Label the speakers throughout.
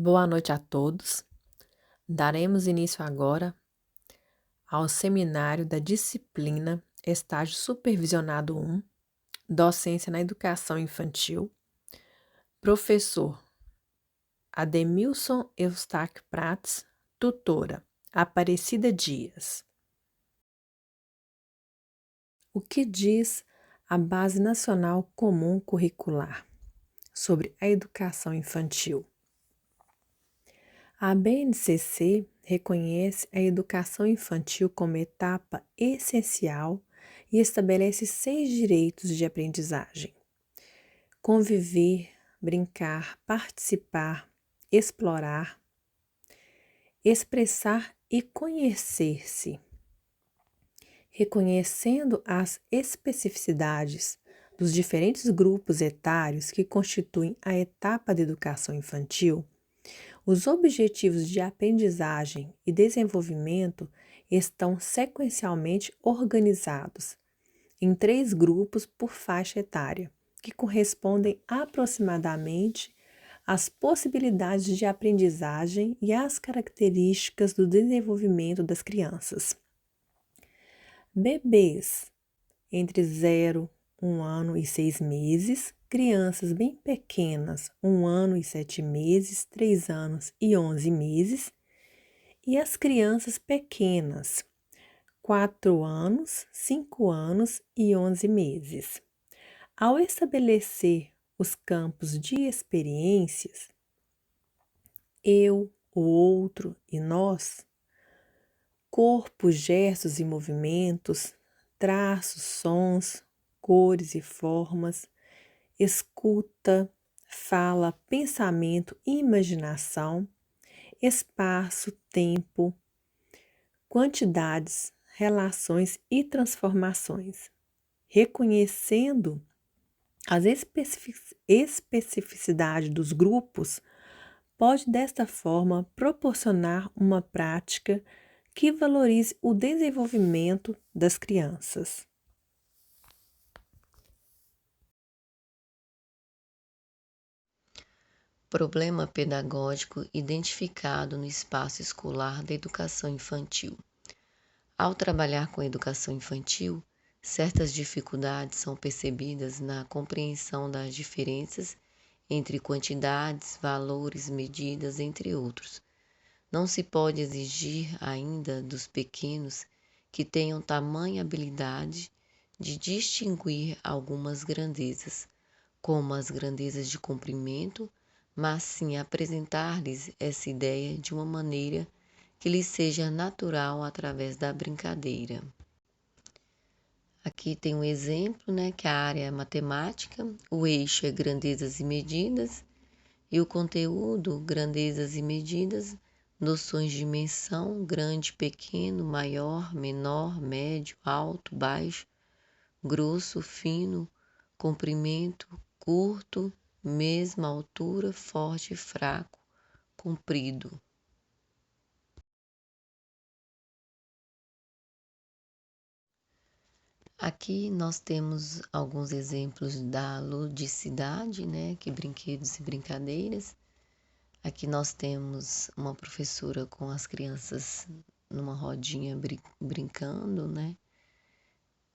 Speaker 1: Boa noite a todos. Daremos início agora ao seminário da disciplina Estágio Supervisionado 1, Docência na Educação Infantil, professor Ademilson Eustáquio Prates, tutora Aparecida Dias. O que diz a Base Nacional Comum Curricular sobre a educação infantil? A BNCC reconhece a educação infantil como etapa essencial e estabelece 6 direitos de aprendizagem: conviver, brincar, participar, explorar, expressar e conhecer-se. Reconhecendo as especificidades dos diferentes grupos etários que constituem a etapa da educação infantil, os objetivos de aprendizagem e desenvolvimento estão sequencialmente organizados em 3 grupos por faixa etária, que correspondem aproximadamente às possibilidades de aprendizagem e às características do desenvolvimento das crianças. Bebês entre 0, 1 ano e 6 meses, crianças bem pequenas, 1 ano e 7 meses, 3 anos e 11 meses, e as crianças pequenas, 4 anos, 5 anos e 11 meses. Ao estabelecer os campos de experiências, eu, o outro e nós, corpos, gestos e movimentos, traços, sons, cores e formas, escuta, fala, pensamento e imaginação, espaço, tempo, quantidades, relações e transformações, reconhecendo as especificidades dos grupos, pode desta forma proporcionar uma prática que valorize o desenvolvimento das crianças.
Speaker 2: Problema pedagógico identificado no espaço escolar da educação infantil. Ao trabalhar com a educação infantil, certas dificuldades são percebidas na compreensão das diferenças entre quantidades, valores, medidas, entre outros. Não se pode exigir ainda dos pequenos que tenham tamanha habilidade de distinguir algumas grandezas, como as grandezas de comprimento, mas sim apresentar-lhes essa ideia de uma maneira que lhes seja natural através da brincadeira. Aqui tem um exemplo, que a área é matemática, o eixo é grandezas e medidas, e o conteúdo, grandezas e medidas, noções de dimensão, grande, pequeno, maior, menor, médio, alto, baixo, grosso, fino, comprimento, curto, mesma altura, forte e fraco, comprido. Aqui nós temos alguns exemplos da ludicidade, que brinquedos e brincadeiras. Aqui nós temos uma professora com as crianças numa rodinha brincando,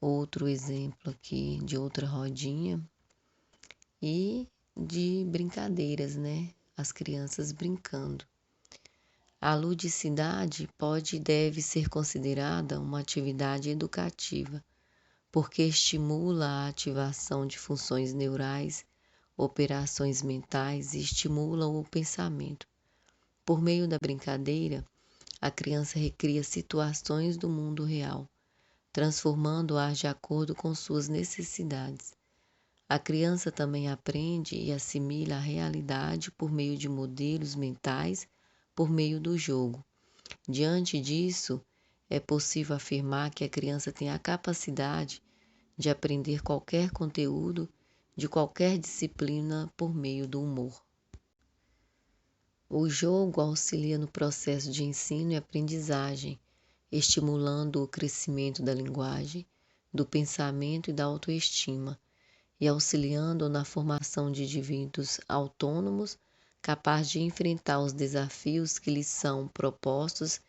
Speaker 2: Outro exemplo aqui de outra rodinha e de brincadeiras, As crianças brincando. A ludicidade pode e deve ser considerada uma atividade educativa, porque estimula a ativação de funções neurais, operações mentais e estimula o pensamento. Por meio da brincadeira, a criança recria situações do mundo real, transformando-as de acordo com suas necessidades. A criança também aprende e assimila a realidade por meio de modelos mentais, por meio do jogo. Diante disso, é possível afirmar que a criança tem a capacidade de aprender qualquer conteúdo de qualquer disciplina por meio do humor. O jogo auxilia no processo de ensino e aprendizagem, estimulando o crescimento da linguagem, do pensamento e da autoestima, e auxiliando na formação de indivíduos autônomos capaz de enfrentar os desafios que lhes são propostos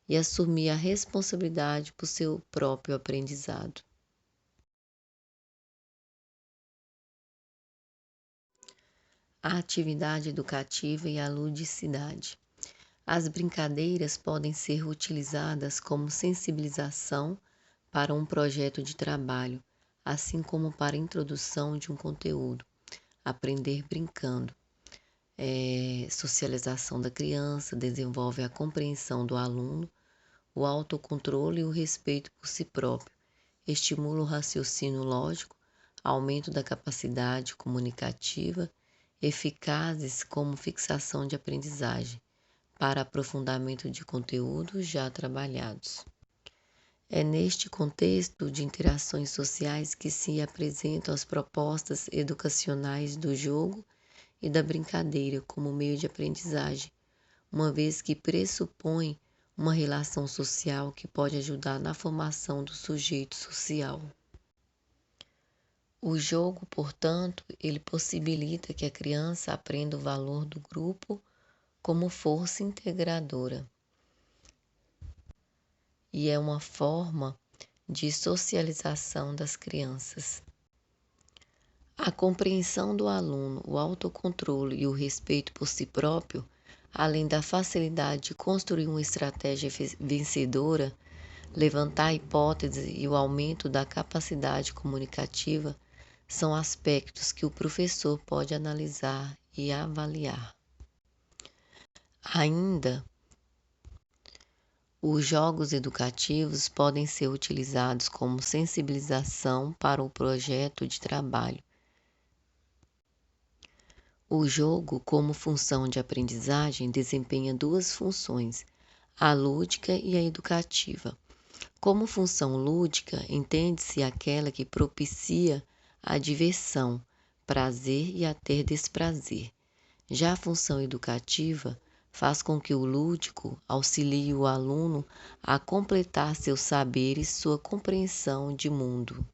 Speaker 2: e assumir a responsabilidade por seu próprio aprendizado. A atividade educativa e a ludicidade. As brincadeiras podem ser utilizadas como sensibilização para um projeto de trabalho, assim como para a introdução de um conteúdo. Aprender brincando. Socialização da criança desenvolve a compreensão do aluno, o autocontrole e o respeito por si próprio. Estimula o raciocínio lógico, aumento da capacidade comunicativa, eficazes como fixação de aprendizagem, para aprofundamento de conteúdos já trabalhados. É neste contexto de interações sociais que se apresentam as propostas educacionais do jogo e da brincadeira como meio de aprendizagem, uma vez que pressupõe uma relação social que pode ajudar na formação do sujeito social. O jogo, portanto, ele possibilita que a criança aprenda o valor do grupo como força integradora e é uma forma de socialização das crianças. A compreensão do aluno, o autocontrole e o respeito por si próprio, além da facilidade de construir uma estratégia vencedora, levantar hipóteses e o aumento da capacidade comunicativa, são aspectos que o professor pode analisar e avaliar. Ainda, os jogos educativos podem ser utilizados como sensibilização para o projeto de trabalho. O jogo, como função de aprendizagem, desempenha duas funções, a lúdica e a educativa. Como função lúdica, entende-se aquela que propicia a diversão, prazer e até desprazer. Já a função educativa faz com que o lúdico auxilie o aluno a completar seus saberes, sua compreensão de mundo.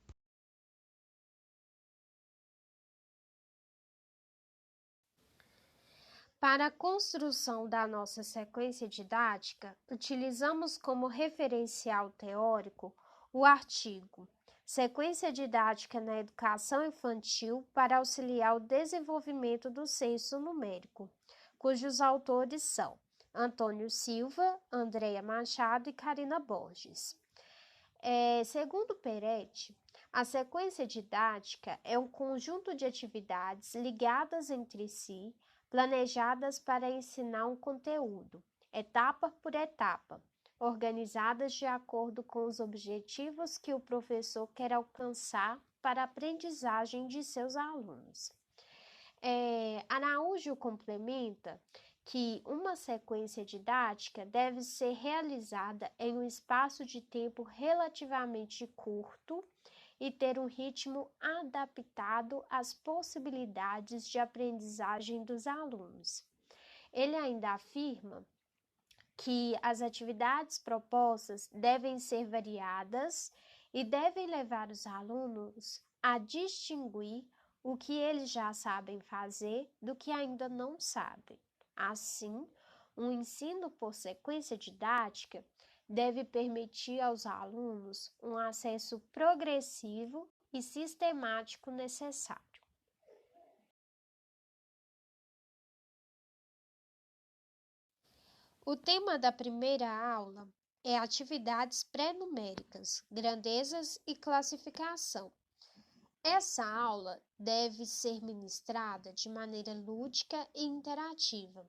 Speaker 3: Para a construção da nossa sequência didática, utilizamos como referencial teórico o artigo Sequência didática na educação infantil para auxiliar o desenvolvimento do senso numérico, cujos autores são Antônio Silva, Andréia Machado e Karina Borges. Segundo Peretti, a sequência didática é um conjunto de atividades ligadas entre si, planejadas para ensinar um conteúdo, etapa por etapa, organizadas de acordo com os objetivos que o professor quer alcançar para a aprendizagem de seus alunos. Araújo complementa que uma sequência didática deve ser realizada em um espaço de tempo relativamente curto e ter um ritmo adaptado às possibilidades de aprendizagem dos alunos. Ele ainda afirma que as atividades propostas devem ser variadas e devem levar os alunos a distinguir o que eles já sabem fazer do que ainda não sabem. Assim, um ensino por sequência didática deve permitir aos alunos um acesso progressivo e sistemático necessário. O tema da primeira aula é atividades pré-numéricas, grandezas e classificação. Essa aula deve ser ministrada de maneira lúdica e interativa,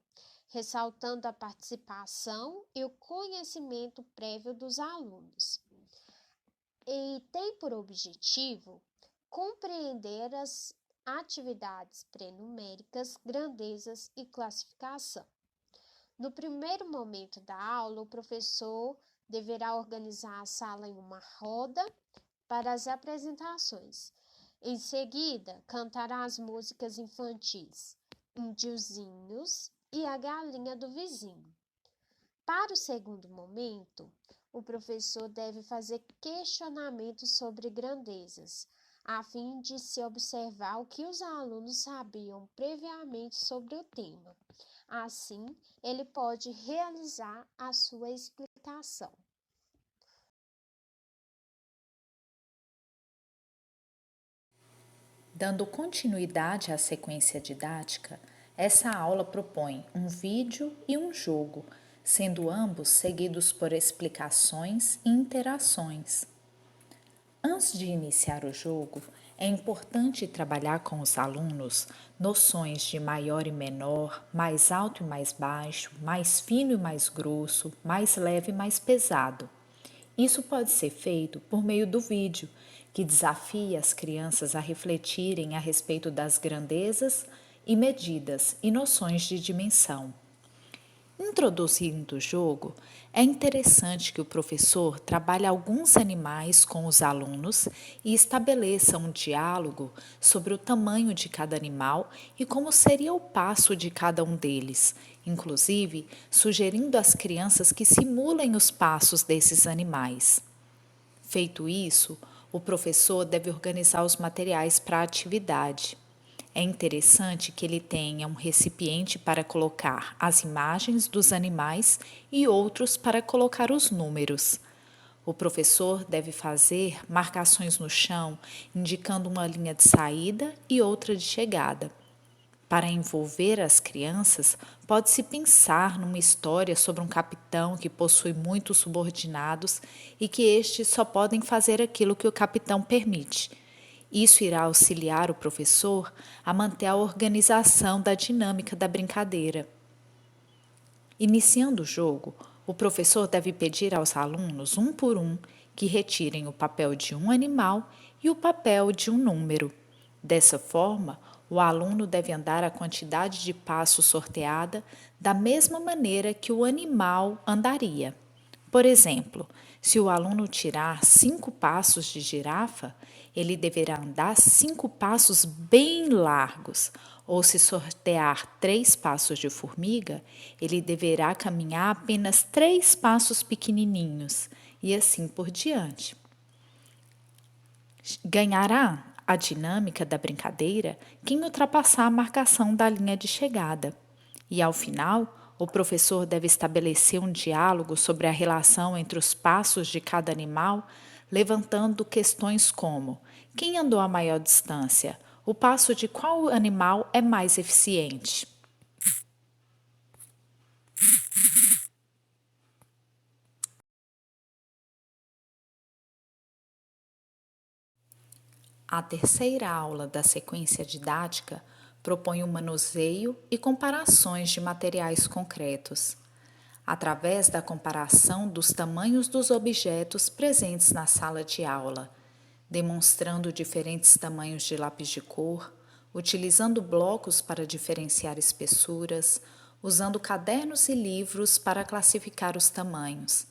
Speaker 3: ressaltando a participação e o conhecimento prévio dos alunos. E tem por objetivo compreender as atividades pré-numéricas, grandezas e classificação. No primeiro momento da aula, o professor deverá organizar a sala em uma roda para as apresentações. Em seguida, cantará as músicas infantis Índiozinhos e A Galinha do Vizinho. Para o segundo momento, o professor deve fazer questionamentos sobre grandezas, a fim de se observar o que os alunos sabiam previamente sobre o tema. Assim, ele pode realizar a sua explicação.
Speaker 4: Dando continuidade à sequência didática, essa aula propõe um vídeo e um jogo, sendo ambos seguidos por explicações e interações. Antes de iniciar o jogo, é importante trabalhar com os alunos noções de maior e menor, mais alto e mais baixo, mais fino e mais grosso, mais leve e mais pesado. Isso pode ser feito por meio do vídeo, que desafia as crianças a refletirem a respeito das grandezas e medidas e noções de dimensão. Introduzindo o jogo, é interessante que o professor trabalhe alguns animais com os alunos e estabeleça um diálogo sobre o tamanho de cada animal e como seria o passo de cada um deles, inclusive sugerindo às crianças que simulem os passos desses animais. Feito isso, o professor deve organizar os materiais para a atividade. É interessante que ele tenha um recipiente para colocar as imagens dos animais e outros para colocar os números. O professor deve fazer marcações no chão, indicando uma linha de saída e outra de chegada. Para envolver as crianças, pode-se pensar numa história sobre um capitão que possui muitos subordinados e que estes só podem fazer aquilo que o capitão permite. Isso irá auxiliar o professor a manter a organização da dinâmica da brincadeira. Iniciando o jogo, o professor deve pedir aos alunos, um por um, que retirem o papel de um animal e o papel de um número. Dessa forma, o aluno deve andar a quantidade de passos sorteada da mesma maneira que o animal andaria. Por exemplo, se o aluno tirar 5 passos de girafa, ele deverá andar 5 passos bem largos, ou se sortear 3 passos de formiga, ele deverá caminhar apenas 3 passos pequenininhos, e assim por diante. Ganhará a dinâmica da brincadeira quem ultrapassar a marcação da linha de chegada. E ao final, o professor deve estabelecer um diálogo sobre a relação entre os passos de cada animal, levantando questões como: quem andou a maior distância? O passo de qual animal é mais eficiente? A terceira aula da sequência didática propõe o manuseio e comparações de materiais concretos. Através da comparação dos tamanhos dos objetos presentes na sala de aula, demonstrando diferentes tamanhos de lápis de cor, utilizando blocos para diferenciar espessuras, usando cadernos e livros para classificar os tamanhos.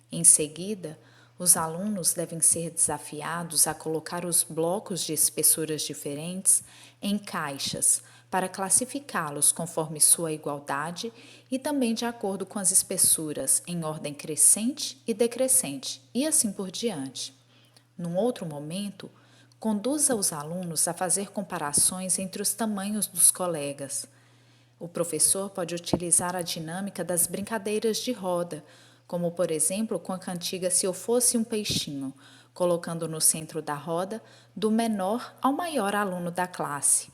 Speaker 4: Em seguida, os alunos devem ser desafiados a colocar os blocos de espessuras diferentes em caixas para classificá-los conforme sua igualdade e também de acordo com as espessuras em ordem crescente e decrescente, e assim por diante. Num outro momento, conduza os alunos a fazer comparações entre os tamanhos dos colegas. O professor pode utilizar a dinâmica das brincadeiras de roda, como por exemplo com a cantiga Se Eu Fosse um Peixinho, colocando no centro da roda do menor ao maior aluno da classe.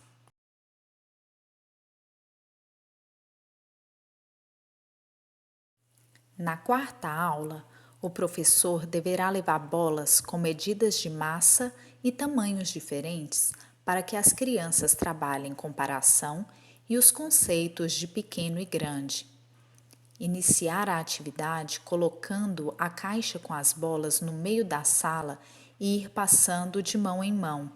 Speaker 4: Na quarta aula, o professor deverá levar bolas com medidas de massa e tamanhos diferentes para que as crianças trabalhem comparação e os conceitos de pequeno e grande. Iniciar a atividade colocando a caixa com as bolas no meio da sala e ir passando de mão em mão.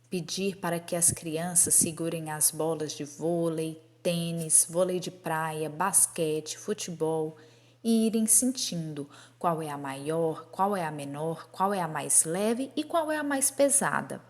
Speaker 4: Pedir para que as crianças segurem as bolas de vôlei, tênis, vôlei de praia, basquete, futebol e irem sentindo qual é a maior, qual é a menor, qual é a mais leve e qual é a mais pesada.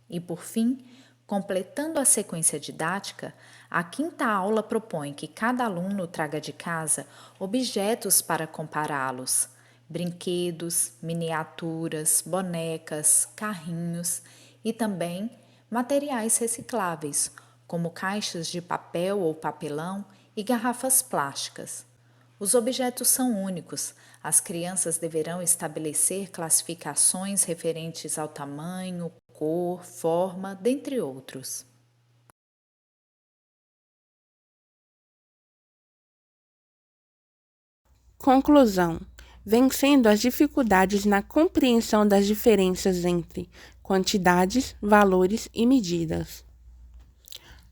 Speaker 4: E por fim, completando a sequência didática, a quinta aula propõe que cada aluno traga de casa objetos para compará-los, brinquedos, miniaturas, bonecas, carrinhos, e também materiais recicláveis, como caixas de papel ou papelão e garrafas plásticas. Os objetos são únicos. As crianças deverão estabelecer classificações referentes ao tamanho, cor, forma, dentre outros.
Speaker 5: Conclusão: vencendo as dificuldades na compreensão das diferenças entre quantidades, valores e medidas.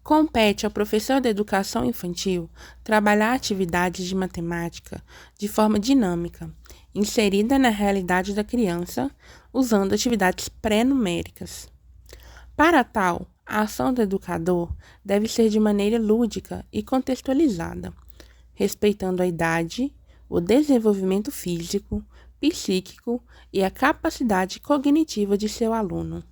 Speaker 5: Compete ao professor de educação infantil trabalhar atividades de matemática de forma dinâmica, inserida na realidade da criança, usando atividades pré-numéricas. Para tal, a ação do educador deve ser de maneira lúdica e contextualizada, respeitando a idade, o desenvolvimento físico, psíquico e a capacidade cognitiva de seu aluno,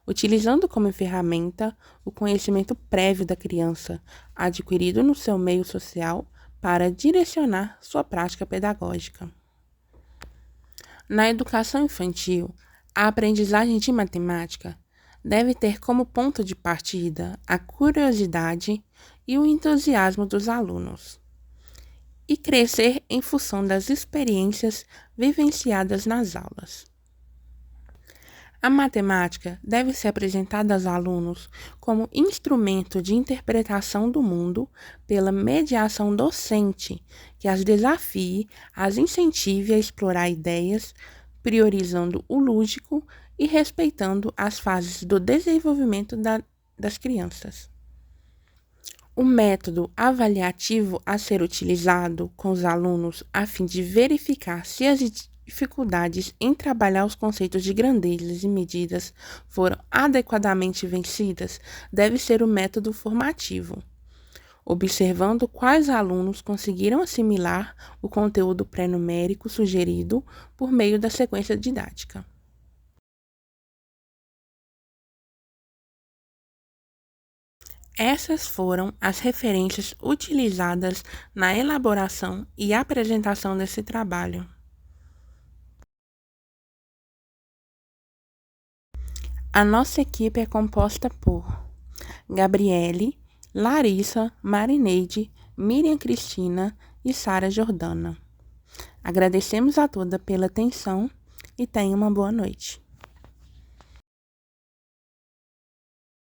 Speaker 5: utilizando como ferramenta o conhecimento prévio da criança, adquirido no seu meio social, para direcionar sua prática pedagógica. Na educação infantil, a aprendizagem de matemática deve ter como ponto de partida a curiosidade e o entusiasmo dos alunos, e crescer em função das experiências vivenciadas nas aulas. A matemática deve ser apresentada aos alunos como instrumento de interpretação do mundo pela mediação docente, que as desafie, as incentive a explorar ideias, priorizando o lúdico e respeitando as fases do desenvolvimento das crianças. O método avaliativo a ser utilizado com os alunos a fim de verificar se as dificuldades em trabalhar os conceitos de grandezas e medidas foram adequadamente vencidas deve ser o método formativo, observando quais alunos conseguiram assimilar o conteúdo pré-numérico sugerido por meio da sequência didática. Essas foram as referências utilizadas na elaboração e apresentação desse trabalho. A nossa equipe é composta por Gabriele, Larissa, Marineide, Miriam Cristina e Sara Jordana. Agradecemos a toda pela atenção e tenha uma boa noite.